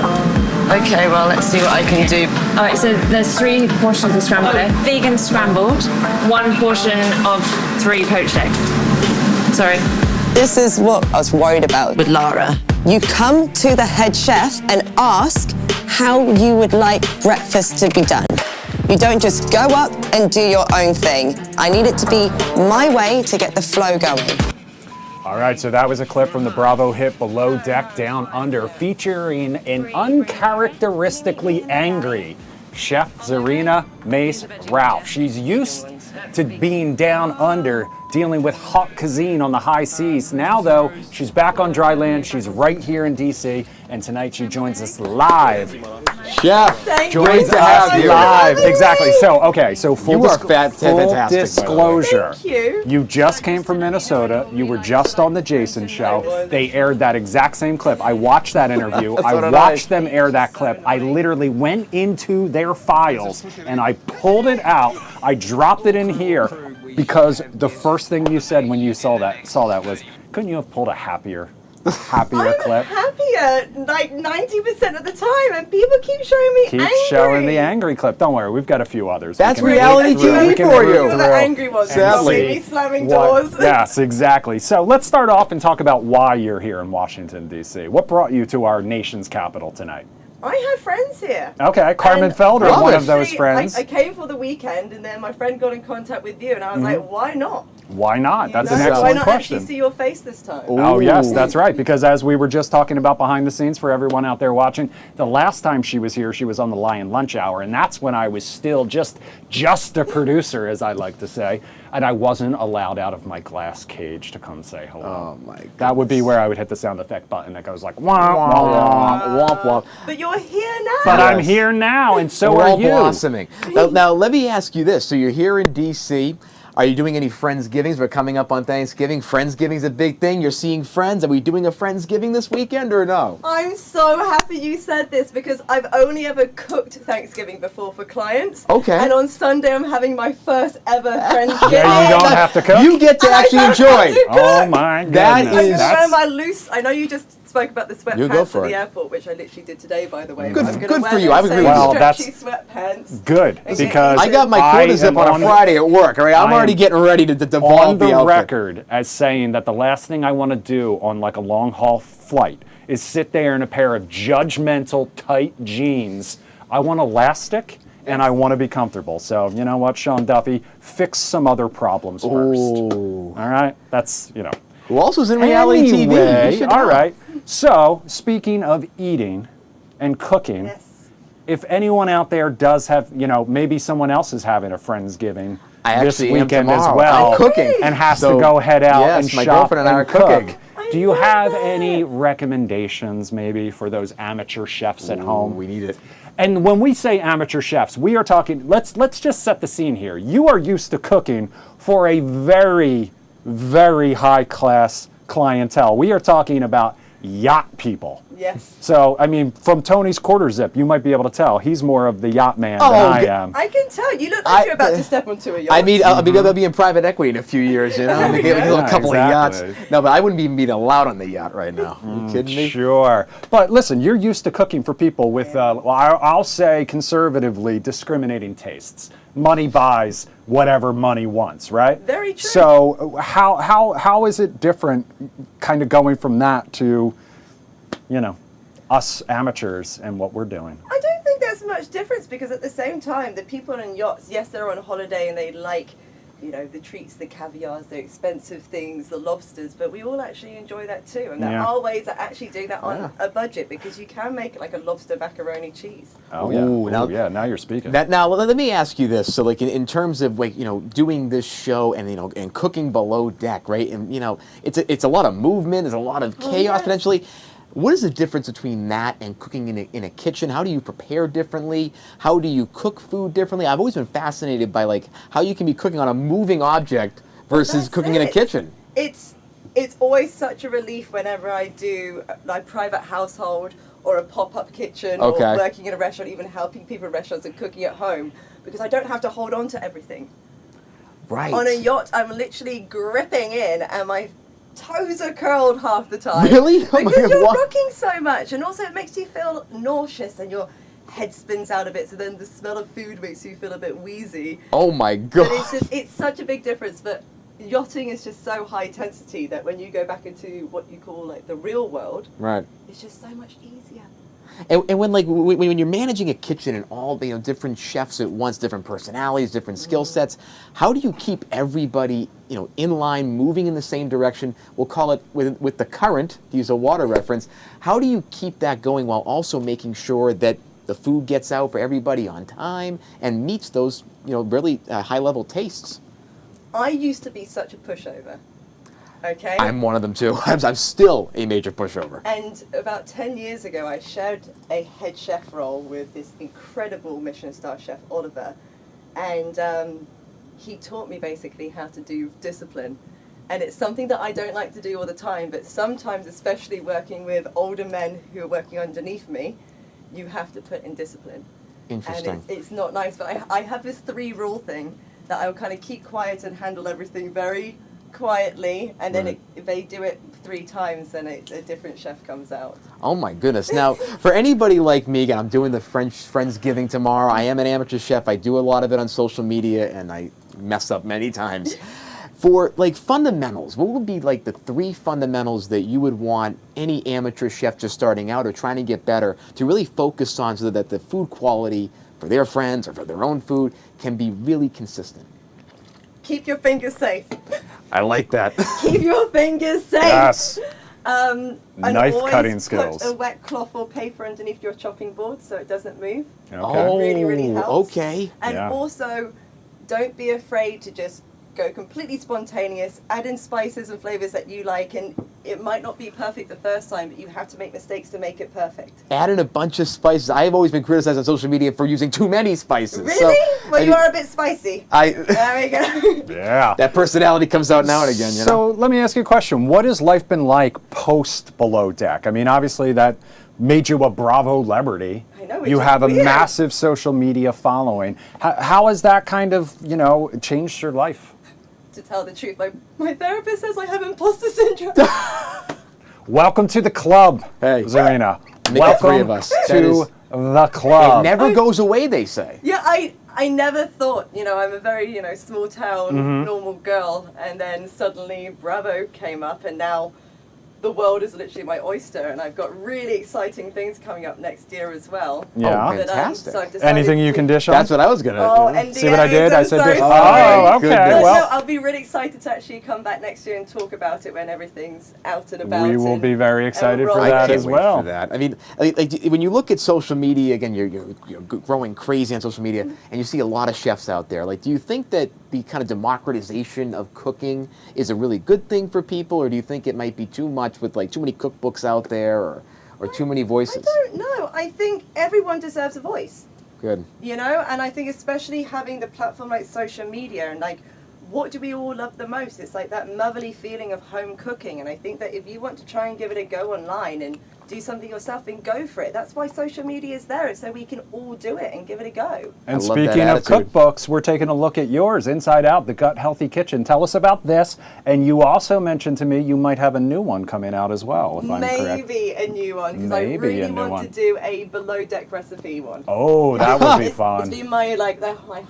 Okay, well, let's see what I can do. All right, so there's 3 portions of scrambled egg. Vegan scrambled, 1 portion of 3 poached eggs. Sorry. This is what I was worried about with Lara. You come to the head chef and ask how you would like breakfast to be done. You don't just go up and do your own thing. I need it to be my way to get the flow going. All right, so that was a clip from the Bravo hit Below Deck Down Under, featuring an uncharacteristically angry Chef Tzarina Mace Ralph. She's used to being down under, dealing with hot cuisine on the high seas. Now, though, she's back on dry land. She's right here in D.C., and tonight she joins us live Chef, Great to have you live. Exactly. So full You are fantastic, disclosure. Thank you. You just came from Minnesota. You were just on the Jason show. They aired that exact same clip. I watched that interview. I watched them air that clip. I literally went into their files and I pulled it out. I dropped it in here because the first thing you said when you saw that was, couldn't you have pulled a happier clip? Happier like 90% of the time, and people keep showing me angry. Showing the angry clip. Don't worry, we've got a few others. That's reality TV for you. The angry ones. Sadly. Me slamming doors. Yes, exactly. So let's start off and talk about why you're here in Washington, D.C. What brought you to our nation's capital tonight? I have friends here. Okay, Carmen Felder, one of those friends. I came for the weekend, and then my friend got in contact with you, and I was like, why not? Why not? That's an Why excellent not question. actually see your face this time? Oh, yes, that's right. Because as we were just talking about behind the scenes for everyone out there watching, the last time she was here, she was on the Lion Lunch Hour, and that's when I was still just a producer, as I like to say, and I wasn't allowed out of my glass cage to come say hello. Oh my God. That would be where I would hit the sound effect button that goes like womp womp womp womp. But you're here now. But I'm here now, and so We're are all you. blossoming. Now, let me ask you this. So you're here in D.C. Are you doing any Friendsgivings? We're coming up on Thanksgiving. Friendsgiving's a big thing. You're seeing friends. Are we doing a Friendsgiving this weekend or no? I'm so happy you said this because I've only ever cooked Thanksgiving before for clients. Okay. And on Sunday I'm having my first ever Friendsgiving. Yeah, you don't have to cook. You get to actually enjoy. Oh my goodness. That is- I'm gonna wear my loose. I know you just spoke about the You go sweatpants for at it. the airport, which I literally did today, by the way. Good- I'm gonna good wear for you. those I would agree same with you. Well, that's stretchy sweatpants. good Okay. because I got my I quarter zip am on a Friday at work. All right, I'm I already am getting ready to devolve on the outfit. record as saying that the last thing I want to do on like a long haul flight is sit there in a pair of judgmental tight jeans. I want elastic and I want to be comfortable. So you know what, Sean Duffy, fix some other problems first. All right, that's Who also is in reality TV? You Anyway, should all know. right. So speaking of eating and cooking. Yes. If anyone out there does have, maybe someone else is having a Friendsgiving I this actually am weekend as tomorrow. well, I'm cooking. and has So, to go head out yes, and my shop girlfriend and I are cook. cooking. Do you have any recommendations maybe for those amateur chefs at home? We need it. And when we say amateur chefs, we are talking, let's just set the scene here. You are used to cooking for a very, very high class clientele. We are talking about yacht people. Yes. So, I mean, from Tony's quarter zip, you might be able to tell he's more of the yacht man than I am. I can tell. You look like you're about to step onto a yacht. I mean, I'll be in private equity in a few years, Maybe a couple of yachts. No, but I wouldn't even be allowed on the yacht right now. Are you kidding me? Sure. But listen, you're used to cooking for people with, I'll say conservatively, discriminating tastes. Money buys whatever money wants, right? Very true. So how is it different kind of going from that to, us amateurs and what we're doing? I don't think there's much difference because at the same time, the people on yachts, yes, they're on holiday and they like, the treats, the caviars, the expensive things, the lobsters, but we all actually enjoy that too. And there are ways of actually doing that on a budget because you can make like a lobster macaroni cheese. Oh, yeah. Ooh, Now you're speaking. Now, let me ask you this. So, like, in terms of, like, doing this show and, and cooking below deck, right? And, it's a lot of movement. There's a lot of chaos potentially. What is the difference between that and cooking in a kitchen? How do you prepare differently? How do you cook food differently? I've always been fascinated by like how you can be cooking on a moving object versus cooking in a kitchen. It's always such a relief whenever I do my private household or a pop-up kitchen or working in a restaurant, even helping people in restaurants and cooking at home because I don't have to hold on to everything. Right. On a yacht, I'm literally gripping in and my toes are curled half the time. Really? Because you're cooking so much, and also it makes you feel nauseous and your head spins out a bit, so then the smell of food makes you feel a bit wheezy. Oh my God. But it's such a big difference, but yachting is just so high intensity that when you go back into what you call like the real world, right, it's just so much easier. And when you're managing a kitchen and all different chefs at once, different personalities, different skill sets, how do you keep everybody in line, moving in the same direction? We'll call it with the current, to use a water reference. How do you keep that going while also making sure that the food gets out for everybody on time and meets those really high level tastes? I used to be such a pushover. Okay. I'm one of them too. I'm still a major pushover. And about 10 years ago, I shared a head chef role with this incredible Michelin star chef, Oliver. And he taught me basically how to do discipline. And it's something that I don't like to do all the time, but sometimes, especially working with older men who are working underneath me, you have to put in discipline. Interesting. And it's not nice, but I have this 3-rule thing that I will kind of keep quiet and handle everything very quietly, and then if they do it 3 times, then a different chef comes out. Oh my goodness. Now, for anybody like me, again, I'm doing the Friendsgiving tomorrow. I am an amateur chef. I do a lot of it on social media, and I mess up many times. For like fundamentals, what would be like the 3 fundamentals that you would want any amateur chef just starting out or trying to get better to really focus on so that the food quality for their friends or for their own food can be really consistent? Keep your fingers safe. I like that. Keep your fingers safe. Yes. And Knife always cutting put skills. a wet cloth or paper underneath your chopping board so it doesn't move. Okay. Oh, Really, really helps. okay. And Yeah. also, don't be afraid to just go completely spontaneous, add in spices and flavors that you like, and it might not be perfect the first time, but you have to make mistakes to make it perfect. Add in a bunch of spices. I've always been criticized on social media for using too many spices. Really? So, Well, you are a bit spicy. There we go. Yeah. That personality comes out now and again, you know? So let me ask you a question. What has life been like post Below Deck? I mean, obviously that made you a Bravolebrity. I know, which You is have a weird. massive social media following. How has that kind of, changed your life? To tell the truth, my therapist says I have imposter syndrome. Welcome to the club, Hey. Tzarina. Make it Welcome 3 of us. That to is- the club. It never goes away, they say. Yeah, I never thought, I'm a very, small town, normal girl, and then suddenly Bravo came up, and now the world is literally my oyster, and I've got really exciting things coming up next year as well. Yeah. Oh, fantastic. So I've decided Anything you to- can dish on? That's what I was going to Oh, do. NDAs, See what I did? I I'm said so dish. sorry. Oh, okay. But Well, no, I'll be really excited to actually come back next year and talk about it when everything's out and about. we will be very excited for roll. I that can't as wait well. for that. I mean, like, when you look at social media, again, you're growing crazy on social media, and you see a lot of chefs out there. Like, do you think that the kind of democratization of cooking is a really good thing for people, or do you think it might be too much with like too many cookbooks out there, or too many voices? I don't know. I think everyone deserves a voice. Good. And I think especially having the platform like social media and like, what do we all love the most? It's like that motherly feeling of home cooking, and I think that if you want to try and give it a go online and do something yourself, then go for it. That's why social media is there, so we can all do it and give it a go. And I love that speaking of attitude. cookbooks, we're taking a look at yours, Inside Out, The Gut Healthy Kitchen. Tell us about this. And you also mentioned to me you might have a new one coming out as well, if I'm correct. Maybe a new one, because I Maybe a really new want one. to do a below deck recipe one. Oh, that would be It's fun. been my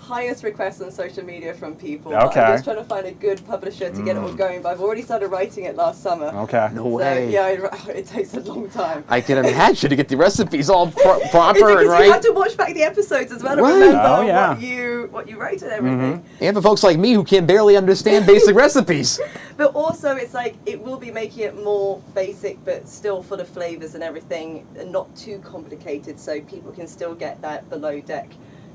highest request on social media from people. Okay. I'm just trying to find a good publisher to get it all going, but I've already started writing it last summer. Okay. No So way. yeah, it takes a long time. I can imagine to get the recipes all It's proper because and you right. have to watch back the episodes as well and Right. remember Oh, yeah. what you wrote and everything. And for folks like me who can barely understand basic recipes. But also, it's like it will be making it more basic, but still full of flavors and everything, and not too complicated, so people can still get that below deck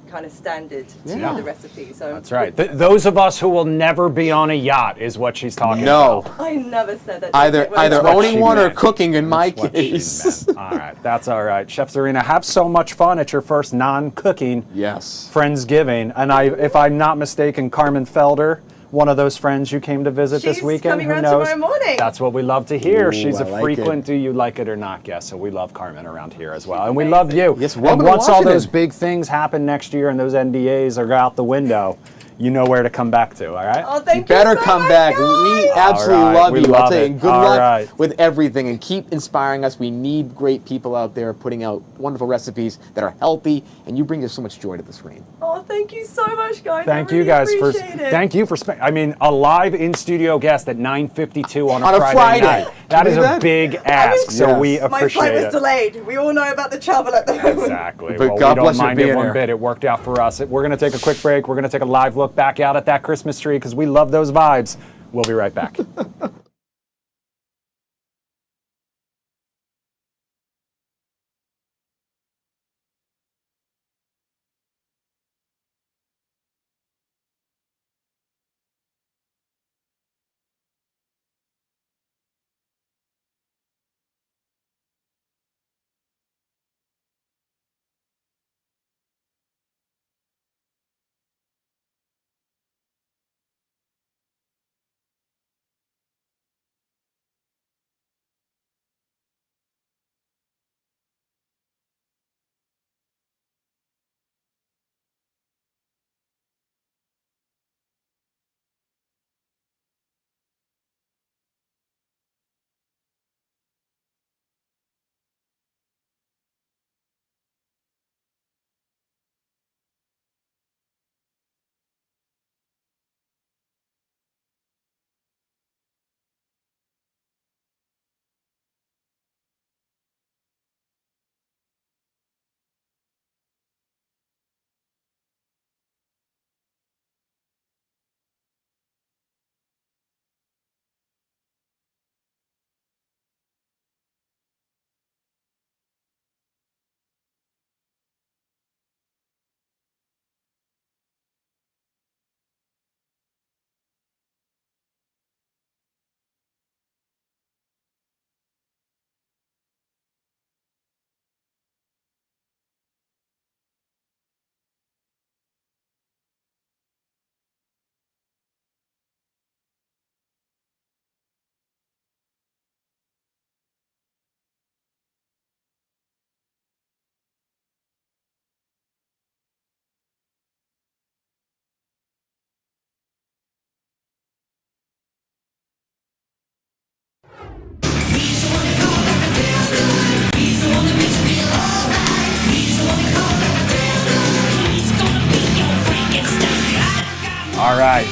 kind of standard to Yeah. the recipe. So That's right. Those of us who will never be on a yacht is what she's talking No. about. I never said that. Either what owning she one or meant. cooking in my That's what she case. meant. All right, that's all right. Chef Tzarina, have so much fun at your first non-cooking Yes. Friendsgiving. And if I'm not mistaken, Carmen Felder, one of those friends you came to visit this She's weekend, coming who around knows? tomorrow morning. That's what we love to hear. Ooh, She's a I like frequent it. do you like it or not guest, so we love Carmen around here as well. And we love you. Yes, and welcome to once all those Washington. big things happen next year and those NDAs are out the window, you know where to come back to, all right? Oh, thank You better so come much, back. guys. We absolutely All right, love we you. I'll love tell you, it. and good All luck right. with everything, and keep inspiring us. We need great people out there putting out wonderful recipes that are healthy, and you bring us so much joy to the screen. Oh, thank you so much, guys. Thank I you really guys for appreciate it. thank you for a live in studio guest at 9:52 on a On a Friday Friday. night. Can That you is a believe that? big ask, so Yes. we My flight appreciate was it. delayed. We all know about the travel at the moment. Exactly. But Well, God we bless don't you mind it being one here. bit. It worked out for us. We're going to take a quick break. We're going to take a live look back out at that Christmas tree because we love those vibes. We'll be right back.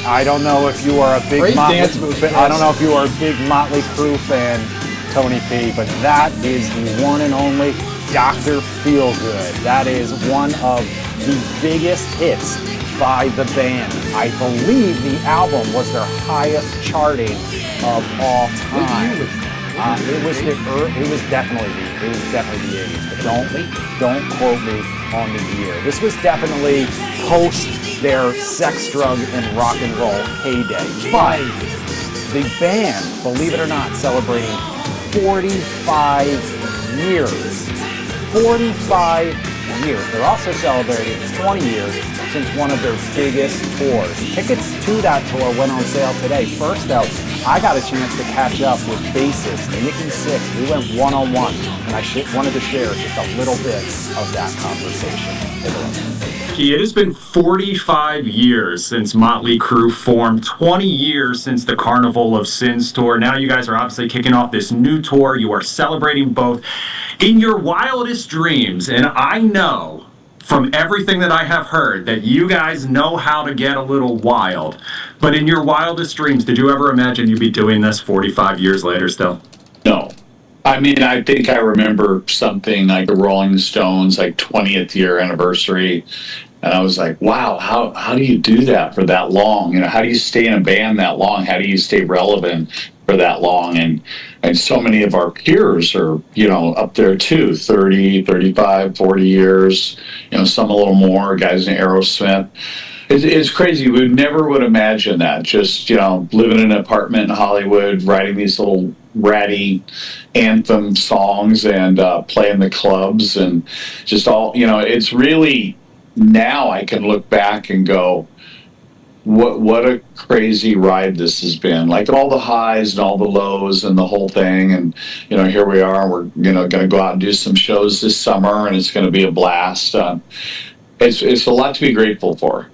I don't know if you are a big I don't know if you are a big Motley Crue fan, Tony P, but that is the one and only Dr. Feelgood. That is one of the biggest hits by the band. I believe the album was their highest charting of all time. It was definitely the 80s, but don't quote me on the year. This was definitely post their sex, drug, and rock and roll heyday. But the band, believe it or not, celebrating 45 years. 45 years. They're also celebrating 20 years since one of their biggest tours. Tickets to that tour went on sale today. First though, I got a chance to catch up with bassist Nikki Sixx. We went one-on-one, and I wanted to share just a little bit of that conversation. Take a look. It has been 45 years since Motley Crue formed, 20 years since the Carnival of Sins tour. Now you guys are obviously kicking off this new tour. You are celebrating both in your wildest dreams, and I know from everything that I have heard that you guys know how to get a little wild. But in your wildest dreams, did you ever imagine you'd be doing this 45 years later still? No. I mean, I think I remember something like the Rolling Stones, like 20th year anniversary. And I was like, wow, how do you do that for that long? You know, how do you stay in a band that long? How do you stay relevant for that long? And so many of our peers are, you know, up there too, 30, 35, 40 years, you know, some a little more, guys in Aerosmith. It's crazy. We never would imagine that. Just, you know, living in an apartment in Hollywood, writing these little ratty anthem songs and playing the clubs and just all, you know, it's really, now I can look back and go, what a crazy ride this has been. Like all the highs and all the lows and the whole thing. And, you know, here we are. We're, you know, going to go out and do some shows this summer, and it's going to be a blast. It's a lot to be grateful for.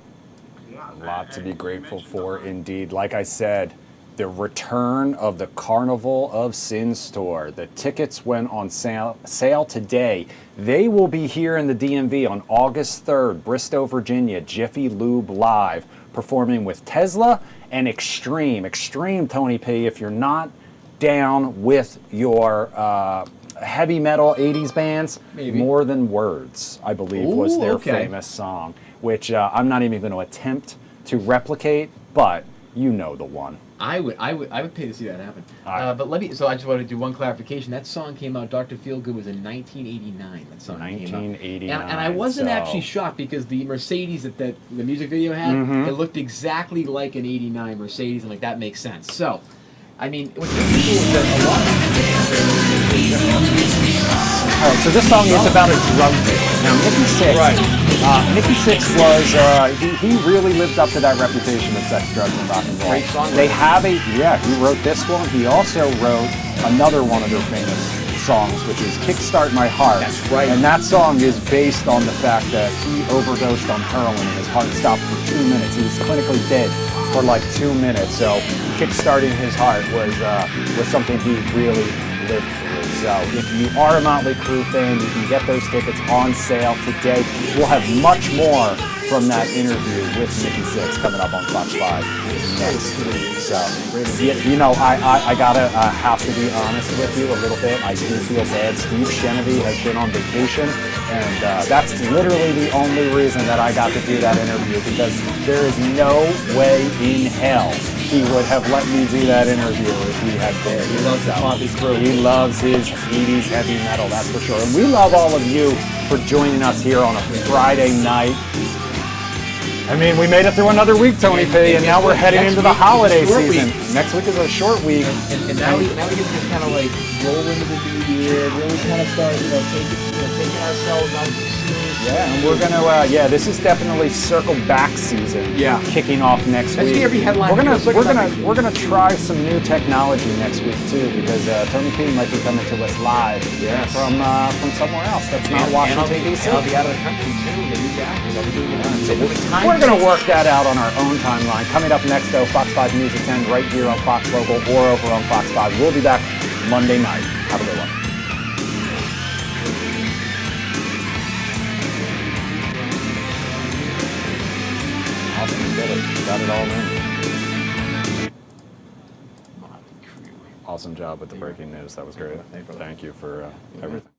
A lot to be grateful for, indeed. Like I said, the return of the Carnival of Sins tour. The tickets went on sale today. They will be here in the DMV on August 3rd, Bristow, Virginia, Jiffy Lube Live, performing with Tesla and Extreme. Extreme, Tony P, if you're not down with your heavy metal 80s bands, maybe. More Than Words, I believe, was their famous song, which I'm not even going to attempt to replicate, but you know the one. I would pay to see that happen. But so I just want to do one clarification. That song came out, Dr. Feelgood was in 1989. That song 1989. Came out. And I wasn't actually shocked because the Mercedes that the music video had, it looked exactly like an 89 Mercedes, and like that makes sense. So, I mean, what's really cool is that a lot All right, so this song is about a drug dealer. Now, Nikki Sixx, Nikki Sixx was, he really lived up to that reputation of sex, drugs, and rock and roll. Great song. They have he wrote this one. He also wrote another one of their famous songs, which is Kickstart My Heart. That's right. And that song is based on the fact that he overdosed on heroin and his heart stopped for 2 minutes. He was clinically dead for like 2 minutes. So kickstarting his heart was something he really lived through. So if you are a Motley Crue fan, you can get those tickets on sale today. We'll have much more from that interview with Nikki Sixx coming up on Fox 5 next week. So, you know, I gotta have to be honest with you a little bit. I do feel bad. Steve Shenevy has been on vacation, and that's literally the only reason that I got to do that interview, because there is no way in hell he would have let me do that interview if he had been. He loves the Motley Crue. He loves his 80s heavy metal, that's for sure. And we love all of you for joining us here on a Friday night. I mean, we made it through another week, Tony P, and now we're heading into the holiday season. Next week is a short week. And now we get to kind of like roll into the new year, really kind of start, you know, taking ourselves out to Yeah, and we're gonna, this is definitely circle back season. Yeah. Kicking off next week. Every headline. We're gonna try some new technology next week too, because Tony P might be coming to us live from somewhere else. That's not Washington D.C. I'll be out of the country too. Maybe We're gonna work that out on our own timeline. Coming up next though, Fox 5 News at 10 right here on Fox Local or over on Fox 5. We'll be back Monday night. Have a good one. Awesome, got it all in. Awesome job with the breaking news. That was great. Thank you for everything.